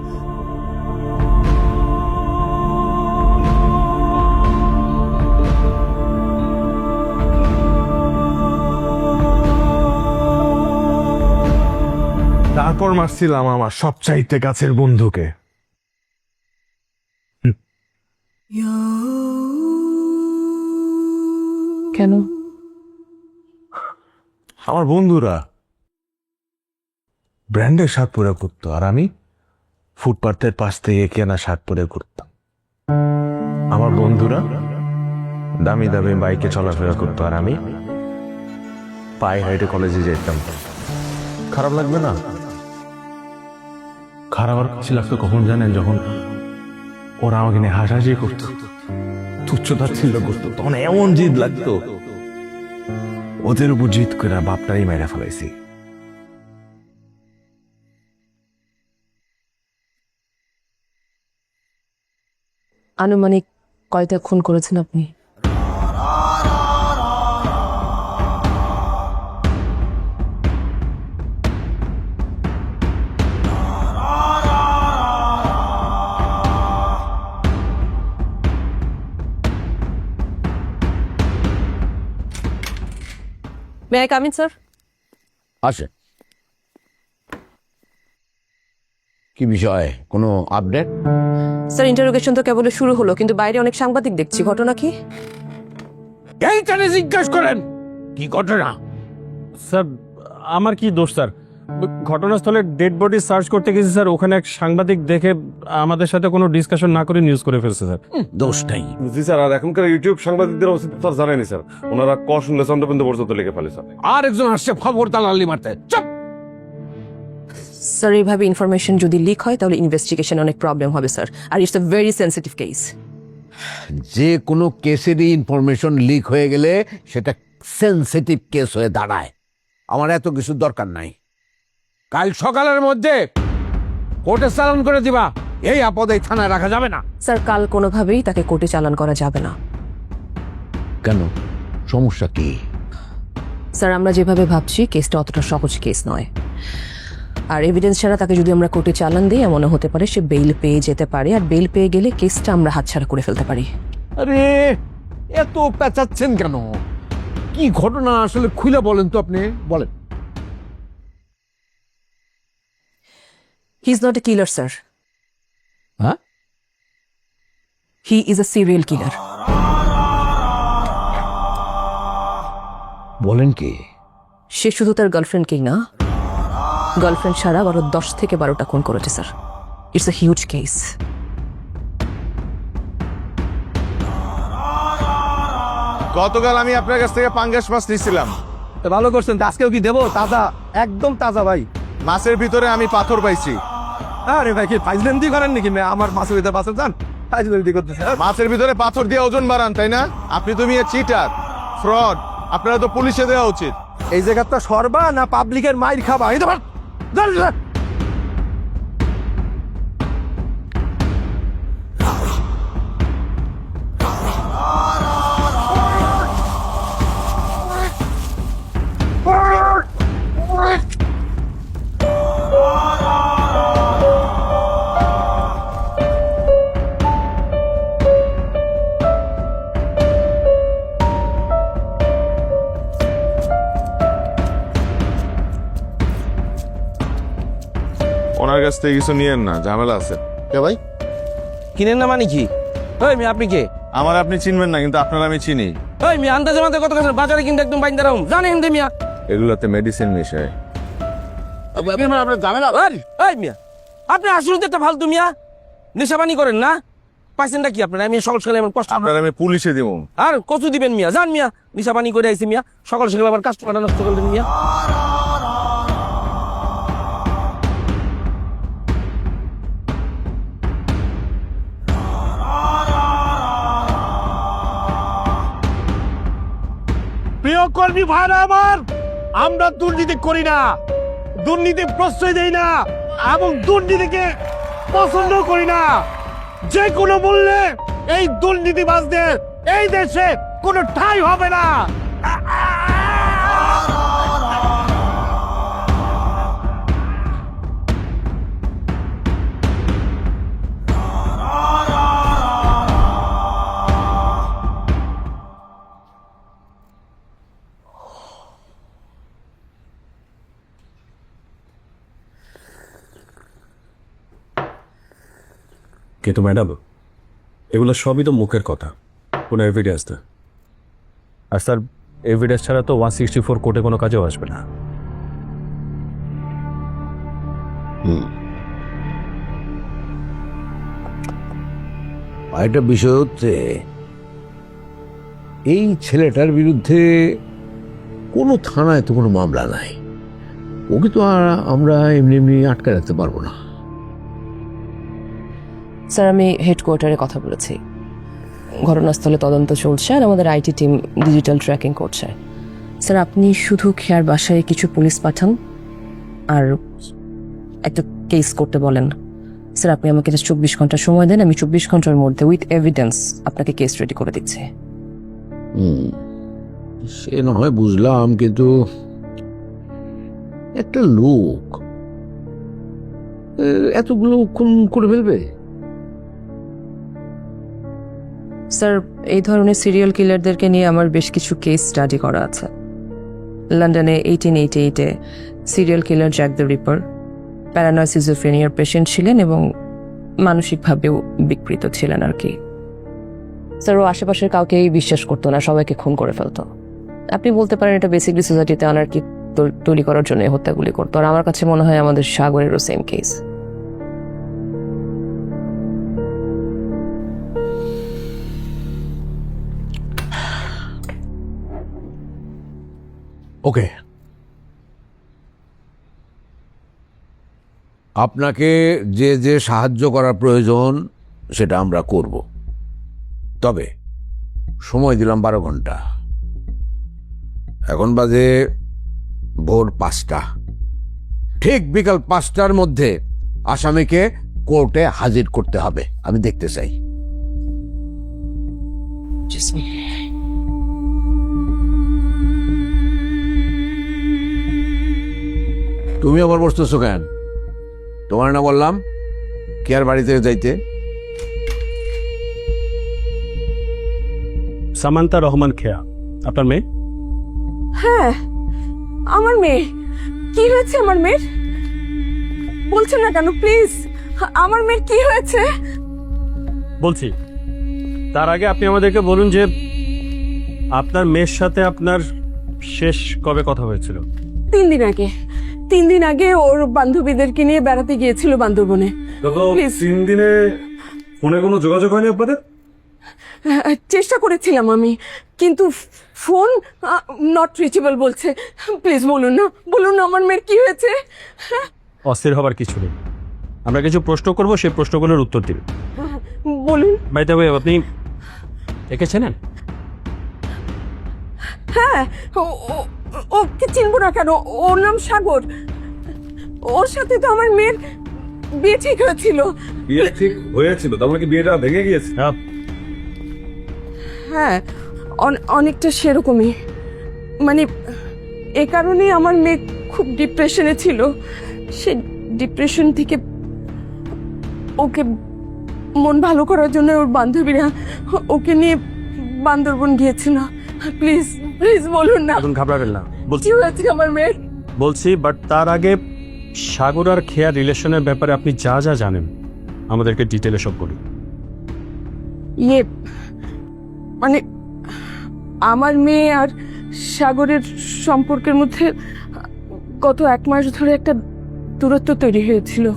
তারপর মারছিলাম আমার সবচাইতে কাছের বন্ধুকে। কেন? আমার বন্ধুরা ব্র্যান্ডের শার্ট পরে ঘুরতো আর আমি ফুটপাথের পাশ থেকে কেনা শার্ট পরে ঘুরতাম। আমার বন্ধুরা দামি দামি বাইকে চলাফেরা করতো আর আমি পায়ে হাইটে কলেজে যেতাম। খারাপ লাগবে না? খারাপ আর কিছু লাগতো কখন জানেন? যখন ওরা আমাকে নিয়ে হাসাহাসি করতো, তুচ্ছতাচ্ছিল্য করতো, তখন এমন জিদ লাগতো। ওদের উপর জিদ করে বাপটাই মেরে ফেলাইছি। আনুমানিক কয়টা খুন করেছেন আপনি? May I come in sir? আসে। কি বিষয়? কোনো আপডেট? স্যার ইন্টারোগেশন তো কেবল শুরু হলো, কিন্তু বাইরে অনেক সাংবাদিক দেখছি। ঘটনা কি? এইখানে জিজ্ঞেস করেন কি ঘটনা? স্যার আমার কি দোষ স্যার? ঘটনাস্থলে ডেড বডি সার্চ করতে গেছি স্যার, ওখানে এক সাংবাদিক দেখে আমাদের সাথে কোনো ডিসকাশন না করে নিউজ করে ফেলছে স্যার। দোষটাই। জি স্যার, আর এখনকার ইউটিউব সাংবাদিকদের অবস্থা স্যার জানেনি স্যার, ওনারা ক শুনলে চন্দ্রবিন্দু পর্যন্ত লিখে ফেলে স্যার। আর একজন আসছে খবর দালালি মারতে। চুপ! স্যার এইভাবে ইনফরমেশন যদি লিক হয় তাহলে ইনভেস্টিগেশন অনেক প্রবলেম হবে স্যার, আর it's a very sensitive case. যে কোনো কেসেরই ইনফরমেশন লিক হয়ে গেলে সেটা সেনসিটিভ কেস হয়ে দাঁড়ায়। আমার এত কিছু দরকার নাই। কাল সকালের মধ্যে কোর্টে চালান করে দিবা। এই আপদে থানায় রাখা যাবে না। স্যার কাল কোনোভাবেই তাকে কোর্টে চালান করা যাবে না। কেন? সমস্যা কি? স্যার আমরা যেভাবে ভাবছি কেসটা অতটা সহজ কেস নয়, আর এভিডেন্স ছাড়া তাকে যদি আমরা কোর্টে চালান দিই এমনও হতে পারে সে বেইল পেয়ে যেতে পারে, আর বেইল পেয়ে গেলে কেসটা আমরা হাতছাড়া করে ফেলতে পারি। আরে এত পেঁচাচ্ছেন কেন? কি ঘটনা আসলে খুলে বলেন তো আপনি, বলেন। He is not a killer sir, হ্যাঁ? He is a serial killer. বলেন কি? সে শুধু তার গার্লফ্রেন্ডকেই না, গার্লফ্রেন্ড ছাড়া আরো 10 থেকে 12টা খুন করেছে sir. It's a huge case. গতকাল আমি আপনার কাছ থেকে পাঙ্গাস মাছ নিয়েছিলাম। ভালো করছেন। আজকেও কি দেবো? তাজা, একদম তাজা ভাই। মাছের ভিতরে আমি পাথর পাইছি। আরে ভাই কি ফাইজলেন্দি করেন নাকি আমার মাছের ভিতরে পাথর যান ফাইজলেন্দি করতেছে মাছের ভিতরে পাথর দিয়ে ওজন বাড়ান তাই না? আপনি তো মিয়া চিটার, ফ্রড। আপনারা তো পুলিশে দেওয়া উচিত। এই জায়গাটা সরবা না পাবলিকের মাইর খাবা এই তো ওনার কাছ থেকে কিছু নিয়েন না, ঝামেলা আছে। কে ভাই? কিনেন না মানে কি? ওই মেয়ে আপনি কে? আমার আপনি চিনবেন না, কিন্তু আপনার আমি চিনি। ওই মেয়ে আন্দাজে মাথায় কত কথা বাজারে কিন্তু একদম বাইন্দা রাখুন জানেন দে মিয়া। এগুলোতে মেডিসিন মিশায়। আপনার ঝামেলা। ওই মিয়া আপনি আসলে একটা ফালতু মিয়া, নেশাবানি করেন না? পাইছেনটা কি আপনার? আমি সকাল সকালে আমার কষ্ট আপনার আমি পুলিশে দিব। আর কচু দিবেন মিয়া, জান মিয়া নেশাবানি করে আইছি মিয়া, সকাল সকাল আবার কাস্টমার নষ্ট করলেন মিয়া। প্রিয় কর্মী ভাইরা আমার, আমরা দুর্নীতি করি না, দুর্নীতি প্রশ্রয় দেই না এবং দুর্নীতিকে পছন্দ করি না। যে কোনো মূল্যে এই দুর্নীতিবাজদের এই দেশে কোনো ঠাঁই হবে না। কিন্তু ম্যাডাম এগুলো সবই তো মুখের কথা, কোনো এভিডেন্স না। আর স্যার এভিডেন্স ছাড়া তো 164 কোর্টে কোনো কাজেও আসবে না। একটা বিষয় হচ্ছে এই ছেলেটার বিরুদ্ধে কোনো থানায় তো কোনো মামলা নাই, ওকে তো আর আমরা এমনি এমনি আটকে রাখতে পারবো না। স্যার আমি হেডকোয়ার্টারে কথা বলেছি, ঘটনাস্থলে তদন্ত চলছে আর আমাদের আইটি টিম ডিজিটাল ট্র্যাকিং করছে। স্যার আপনি শুধু খেয়ার বাসায় কিছু পুলিশ পাঠান আর একটা কেস করতে বলেন। স্যার আপনি আমাকে 24 ঘন্টা সময় দেন, আমি 24 ঘন্টার মধ্যে উইথ এভিডেন্স আপনাকে কেস রেডি করে দিচ্ছি। সে না হয় বুঝলাম, কিন্তু একটা লোক এতগুলো খুন করে ফেলবে? স্যার এই ধরনের সিরিয়াল কিলারদেরকে নিয়ে আমার বেশ কিছু কেস স্টাডি করা আছে। লন্ডনে 1888-এ serial killer Jack the Ripper paranoid সিজোফ্রেনিয়ার পেশেন্ট ছিলেন এবং মানসিকভাবেও বিকৃত ছিলেন আর কি। স্যার ও আশেপাশের কাউকেই বিশ্বাস করতো না, সবাইকে খুন করে ফেলতো। আপনি বলতে পারেন এটা বেসিকলি সোসাইটিতে আনার্কি তৈরি করার জন্য হত্যাগুলি করতো। আর আমার কাছে মনে হয় আমাদের সাগরেরও সেম কেস। ওকে, আপনাকে যে যে সাহায্য করার প্রয়োজন সেটা আমরা করব, তবে সময় দিলাম 12 ঘন্টা। এখন বাজে ভোর 5টা, ঠিক বিকাল 5টার মধ্যে আসামিকে কোর্টে হাজির করতে হবে, আমি দেখতে চাই। তুমি আবার বসতেছো কেন? তোমার না বললাম কে আর বাড়ি থেকে যাইতে? সামান্তা রহমান খেয়া, আপনার মেয়ে? হ্যাঁ আমার মেয়ে। কি হয়েছে আমার মেয়ের? বলছেন না কেন প্লিজ? আমার মেয়ের কি হয়েছে? বলছি, তার আগে আপনি আমাদেরকে বলুন যে আপনার মেয়ের সাথে আপনার শেষ কবে কথা হয়েছিল? 3 দিন আগে। 3 দিন আগে ওর বান্ধবীদেরকে নিয়ে বেড়াতে গিয়েছিল বান্দরবনে। 3 দিনে ফোনে কোনো যোগাযোগ হয়নি আপনাদের? চেষ্টা করেছিলাম আমি, কিন্তু ফোন নট রিচেবল বলছে। প্লিজ বলুন না, বলুন না আমার মেয়ের কি হয়েছে। অস্থির হবার কিছু নেই, আমরা কিছু প্রশ্ন করব, সেই প্রশ্নগুলোর উত্তর দিবেন। বলুন। বাই দ্য ওয়ে, আপনি একে চেনেন? হ্যাঁ, ওকে চিনবো না কেন? ওর নাম সাগর। ওর সাথে তো আমার মেয়ের বিয়ে ঠিক হয়েছিল। বিয়ে ঠিক হয়েছিল, তার মানে কি বিয়েটা ভেঙে গিয়েছে? হ্যাঁ, অনেকটা সেরকমই। মানে এ কারণেই আমার মেয়ে খুব ডিপ্রেশনে ছিল। সে ডিপ্রেশন থেকে ওকে মন ভালো করার জন্য ওর বান্ধবীরা ওকে নিয়ে বান্দরবন গিয়েছিল। প্লিজ প্লিজ বলুন না। এখন ঘাবড়াবেন না, কি হয়েছে আমার মেয়ের? বলছি। বাট তার আগে সাগর আর খেয়ার রিলেশনের ব্যাপারে আপনি যা যা জানেন আমাদেরকে ডিটেলে সব বলুন। মানে আমার মেয়ে আর সাগরের সম্পর্কের মধ্যে গত 1 মাস ধরে একটা দূরত্ব তৈরি হয়েছিল।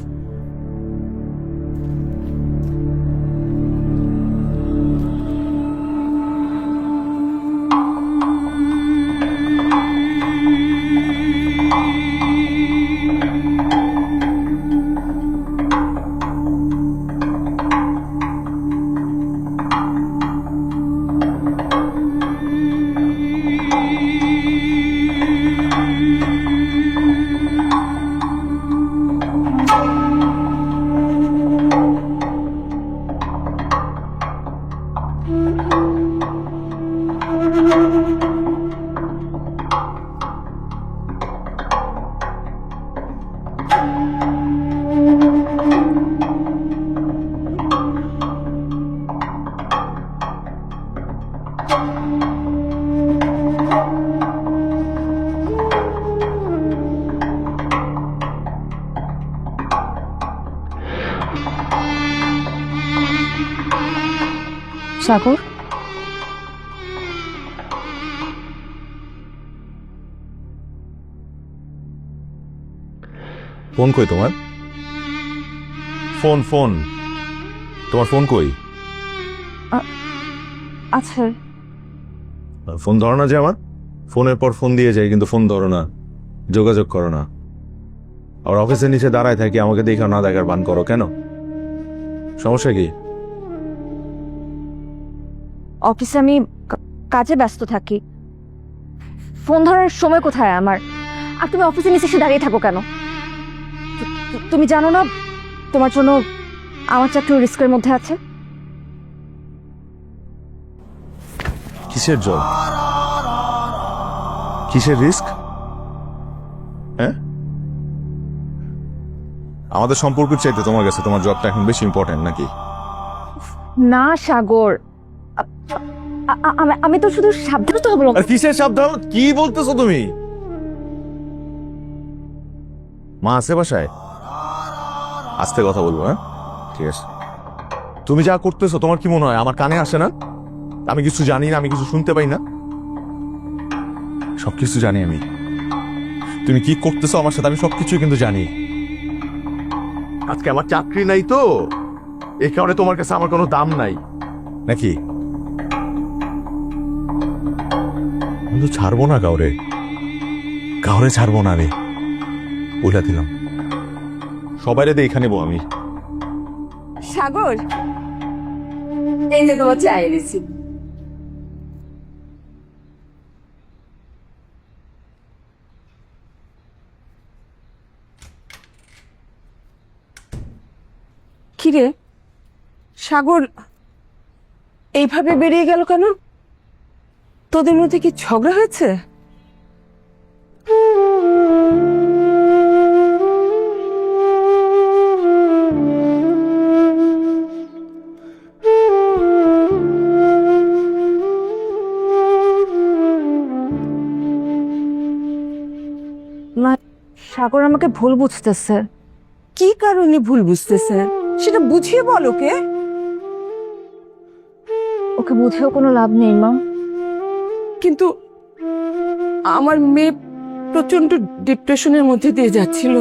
সাগর, ফোন কই তোমার? ফোন ফোন তোমার ফোন কই? আচ্ছা। ফোন ধরো না যে আমার? ফোনের পর ফোন দিয়ে যাই কিন্তু ফোন ধরো না, যোগাযোগ করো না। আর অফিসের নিচে দাঁড়ায় থাকি, আমাকে দেখা না দেখার বান করো কেন? সমস্যা কি? অফিসে আমি কাজে ব্যস্ত থাকি, ফোন ধরার সময় কোথায় আমার? আর তুমি অফিসে নিচে এসে দাঁড়িয়ে থাকো কেন? তুমি জানো না তোমার জন্য আমার চাকরি রিস্কের মধ্যে আছে? কিসের জব? কিসের রিস্ক? হ্যাঁ, আমাদের সম্পর্কের চাইতে তোমার কাছে তোমার জবটা এখন বেশি ইম্পর্টেন্ট নাকি? না সাগর, আমি তো শুধু সাবধানতা হবো। কিসের সাবধান? কি বলতেছো তুমি? মা আছে বাসায়? আস্তে কথা বলবো। হ্যাঁ ঠিক আছে। তুমি যা করতেছো তোমার কি মনে হয় আমার কানে আসে না? আমি কিছু জানি না, আমি কিছু শুনতে পাই না? সবকিছু জানি আমি। তুমি কি করতেছো আমার সাথে আমি সবকিছু কিন্তু জানি। আজকে আমার চাকরি নাই তো এই কারণে তোমার কাছে আমার কোনো দাম নাই নাকি? আমি তো ছাড়বো না কাউরে, কাউরে ছাড়বো না আমি বলে দিলাম। সবাইরে দিয়ে এখানে আমি। সাগর, এই যে তোমার চাই এনেছি। কিরে সাগর, এইভাবে বেরিয়ে গেল কেন? তোদের মধ্যে কি ঝগড়া হয়েছে? মা, সাগর আমাকে ভুল বুঝতেছে। কি কারণে ভুল বুঝতেছে সেটা বুঝিয়ে বল ওকে। ওকে বুঝেও কোনো লাভ নেই মা। কিন্তু আমার মেয়ে প্রচন্ড ডিপ্রেশনের মধ্যে দিয়ে যাচ্ছিল।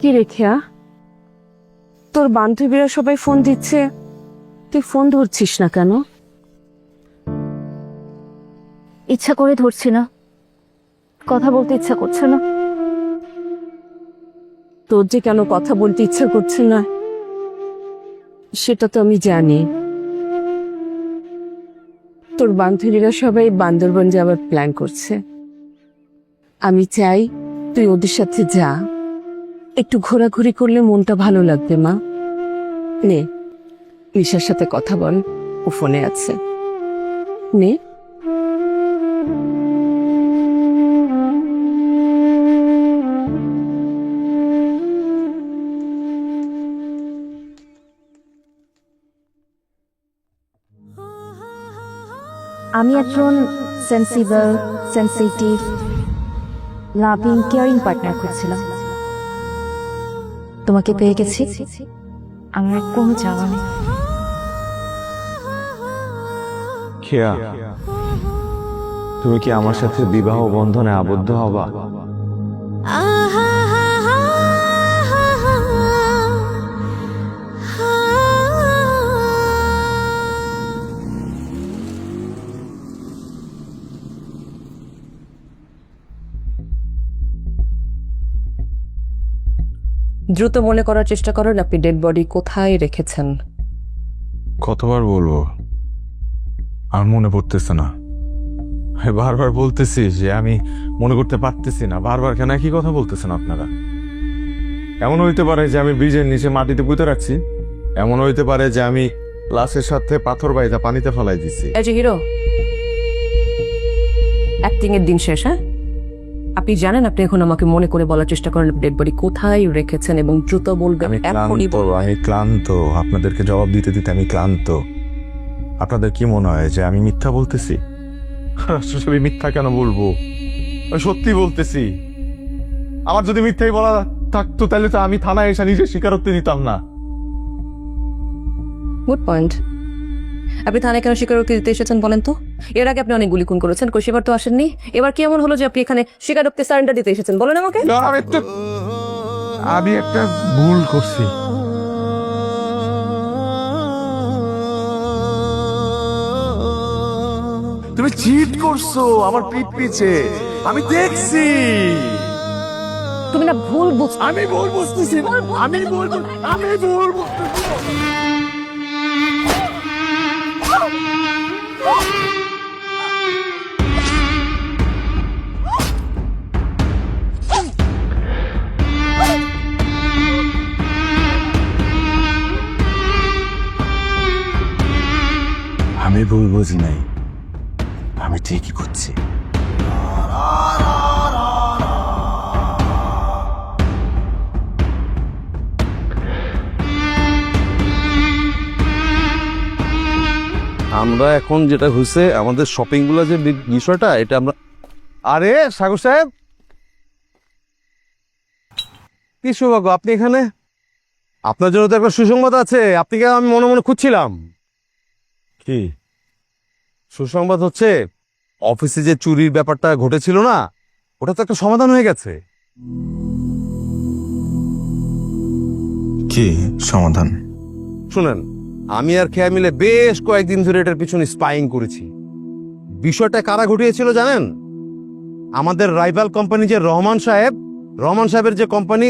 কি রেখা, তোর বান্ধবীরা সবাই ফোন দিচ্ছে, তুই ফোন ধরছিস না কেন? ইচ্ছা করে ধরছি না, কথা বলতে ইচ্ছা করছে না। তোর যে কেন কথা বলতে ইচ্ছা করছে না সেটা তো আমি জানি। তোর বান্ধবীরা সবাই বান্দরবন যাওয়ার প্ল্যান করছে। আমি চাই তুই ওদের সাথে যা, একটু ঘোরাঘুরি করলে মনটা ভালো লাগবে। মা, নে নিশার সাথে কথা বল, ও ফোনে আছে, নে। আমি একজন sensible, sensitive, loving, caring partner খুঁজছিলাম। তোমাকে পেয়ে গেছি, আমার কোনো চাওয়া নেই। খেয়া, তুমি কি আমার সাথে বিবাহ বন্ধনে আবদ্ধ হবা? দ্রুত মনে করার চেষ্টা করেন আপনি ডেড বডি কোথায় রেখেছেন। কতবার বলবো, আর মনে পড়তেছে না। বারবার বলতেছি যে আমি মনে করতে পারতেছি না, বারবার কেন একই কথা বলতেছেন আপনারা? এমন হইতে পারে যে আমি ব্রিজের নিচে মাটিতে পুঁতে রাখছি, এমন হইতে পারে যে আমি লাশের সাথে পাথর বাইদা পানিতে ফেলাই দিছি। এই যে হিরো, অ্যাক্টিং এর দিন শেষ। হ্যাঁ, আপনি জানেন আপনি এখন আমাকে মনে করে বলার চেষ্টা করেন ডেড বডি কোথায় রেখেছেন এবং দ্রুত বলবেন। আমি ক্লান্ত, আপনাদেরকে জবাব দিতে দিতে আমি ক্লান্ত। আপনাদের কি মনে হয় যে আমি মিথ্যা বলতেছি? আসলে মিথ্যা কেন বলবো, আমি সত্যি বলতেছি। আমার যদি মিথ্যাই বলা থাকতো তাহলে তো আমি থানায় এসে নিজের স্বীকারোক্তি দিতাম না। Good point. আপনি থানায় কেন স্বীকারোক্তি দিতে এসেছেন বলেন তো? এর আগে আপনি অনেক গুলি খুন করেছেন, সেবার তো আসেননি। এবার কি এমন হলো যে আপনি এখানে স্বীকারোক্তি সারেন্ডার দিতে এসেছেন? বলেন আমাকে। আমি একটা ভুল করছি। তুমি চিট করছো আমার পিঠ পিছে, আমি দেখছি। তুমি না ভুল বুঝছো। আমি ভুল বুঝতেছি, আমি ভুল বুঝতেছি। আমি ভুল বুঝি নাই, আমি ঠিকই করছি। আমরা এখন যেটা হয়েছে আমাদের শপিং গুলো যে বিষয়টা, এটা আমরা। আরে সাগর সাহেব, কি সৌভাগ্য আপনি এখানে। আপনার জন্য তো একটা সুসংবাদ আছে, আপনাকে আমি মনে মনে খুঁজছিলাম। কি সুসংবাদ হচ্ছে, অফিসে যে চুরির ব্যাপারটা ঘটেছিল না, ওটা তো একটা সমাধান হয়ে গেছে। কি সমাধান? শুনেন, আমি আর খেয়া মিলে বেশ কয়েকদিন ধরে এটার পিছনে স্পাইং করেছি। বিষয়টা কারা ঘটিয়েছিল জানেন? আমাদের রাইভাল কোম্পানি যে রহমান সাহেবের যে কোম্পানি,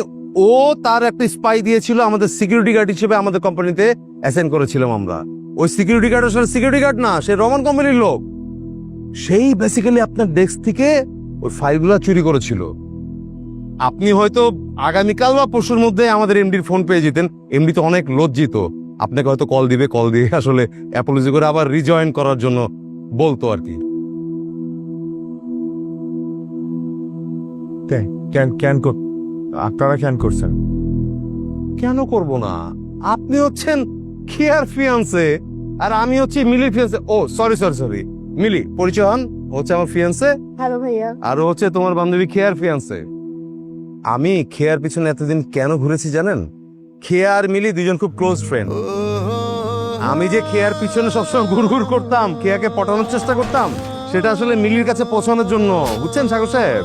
ও তার একটা স্পাই দিয়েছিল আমাদের সিকিউরিটি গার্ড হিসেবে আমাদের কোম্পানিতে অ্যাসাইন করেছিলাম আমরা। ওই সিকিউরিটি গার্ড আসলে সিকিউরিটি গার্ড না, সে রহমান কোম্পানির লোক। সেই বেসিক্যালি আপনার ডেস্ক থেকে ওই ফাইলগুলো চুরি করেছিল। আপনি হয়তো আগামীকাল বা পরশুর মধ্যে আমাদের এমডির ফোন পেয়ে যেতেন। এমডি তো অনেক লজ্জিত, আপনাকে হয়তো কল দিয়ে আসলে অ্যাপোলজি করে আবার রিজয়েন করার জন্য বলতো আর কি। আপনারা কেন করছেন? কেন করব না? আপনি হচ্ছেন খেয়ার ফিয়ান্সে আর আমি হচ্ছি মিলির ফিয়ান্সে। ও সরি, মিলি পরিচয় হন, হচ্ছে আমার ফিয়ান্সে। হ্যালো ভাইয়া। আর হচ্ছে তোমার বান্ধবী খেয়ার ফিয়ান্সে। আমি খেয়ার পিছনে এতদিন কেন ঘুরেছি জানেন? খেয়া আর মিলি দুজন খুব ক্লোজ ফ্রেন্ড। আমি যে খেয়ার পিছনে সবসময় ঘুরঘুর করতাম, খেয়াকে পটানোর চেষ্টা করতাম, সেটা আসলে মিলির কাছে পৌঁছানোর জন্য, বুঝছেন সাগর সাহেব?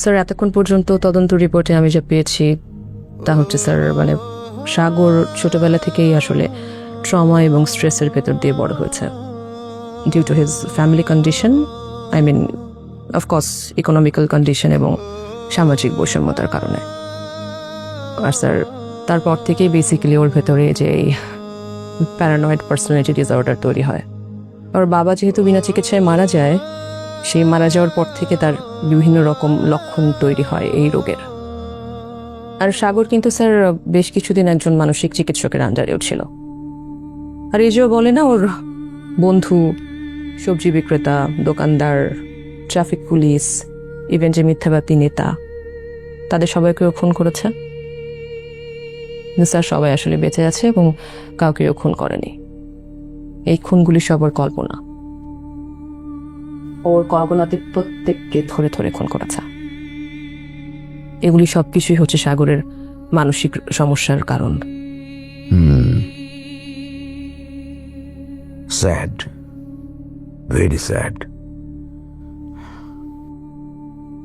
স্যার এতক্ষণ পর্যন্ত তদন্ত রিপোর্টে আমি যা পেয়েছি তা হচ্ছে স্যার মানে সাগর ছোটবেলা থেকেই আসলে ট্রমা এবং স্ট্রেসের ভেতর দিয়ে বড় হয়েছে due to his family condition, I mean of course economical condition এবং সামাজিক বৈষম্যতার কারণে। আর স্যার তারপর থেকেই বেসিক্যালি ওর ভেতরে যে প্যারানয়েড পার্সোনালিটি ডিসঅর্ডার তৈরি হয়। ওর বাবা যেহেতু বিনা চিকিৎসায় মারা যায়, সেই মারা যাওয়ার পর থেকে তার বিভিন্ন রকম লক্ষণ তৈরি হয় এই রোগের। আর সাগর কিন্তু স্যার বেশ কিছুদিন একজন মানসিক চিকিৎসকের আন্ডারেও ছিল। আর এই যে বলে না ওর বন্ধু, সবজি বিক্রেতা, দোকানদার, ট্রাফিক পুলিশ, ইভেন যে মিথ্যাবাদী নেতা, তাদের সবাইকেও খুন করেছে। স্যার সবাই আসলে বেঁচে আছে এবং কাউকেও খুন করেনি। এই খুনগুলি সব ওর কল্পনা। ওর কল্পনাতে প্রত্যেককে ধরে ধরে খুন করেছে। এগুলি সবকিছুই হচ্ছে সাগরের মানসিক সমস্যার কারণ। Sad, very sad.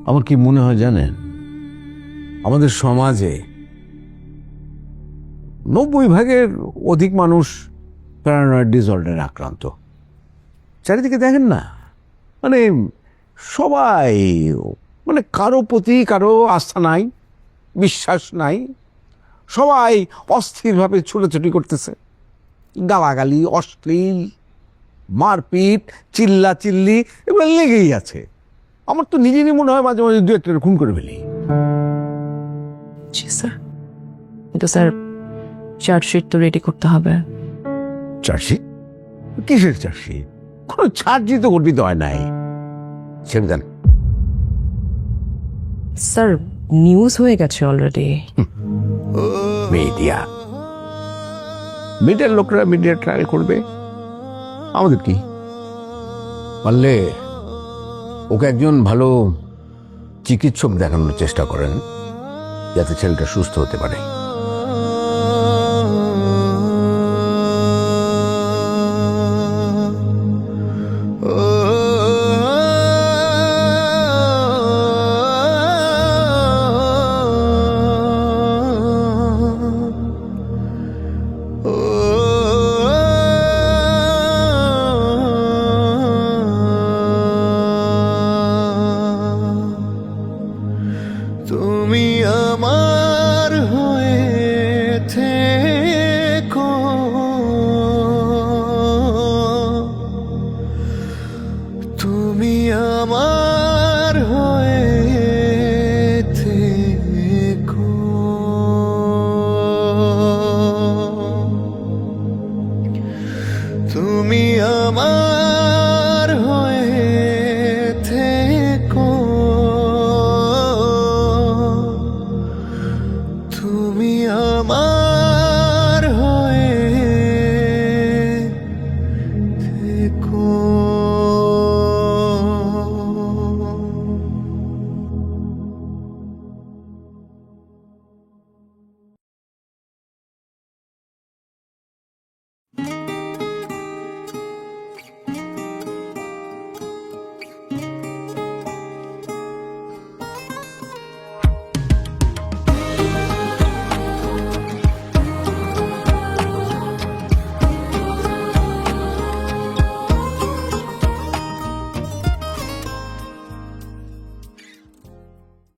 আমার কি মনে হয় জানেন, আমাদের সমাজে 90% অধিক মানুষ প্যারানয়েড ডিসঅর্ডারে আক্রান্ত। চারিদিকে দেখেন না, মানে সবাই, মানে কারো প্রতি কারো আস্থা নাই, বিশ্বাস নাই, সবাই অস্থিরভাবে ছুটোছুটি করতেছে, গালাগালি, অশ্লীল, মারপিট, চিল্লা চিল্লি এগুলো লেগেই আছে। আমার তো নিজেরই মনে হয় মাঝে মাঝে দু একটা খুন করে ফেলি। জি স্যার, কিন্তু স্যার চার্জশিট তো রেডি করতে হবে। চার্জশিট? কিসের চার্জশিট? কোনো চার্জই তো গঠিত হয় নাই। ছেড়ে দেন। স্যার নিউজ হয়ে গেছে অলরেডি। মিডিয়া, মিডিয়ার লোকরা মিডিয়া ট্রায়াল করবে, আমাদের কি? পারলে ওকে একজন ভালো চিকিৎসক দেখানোর চেষ্টা করেন, যাতে ছেলেটা সুস্থ হতে পারে।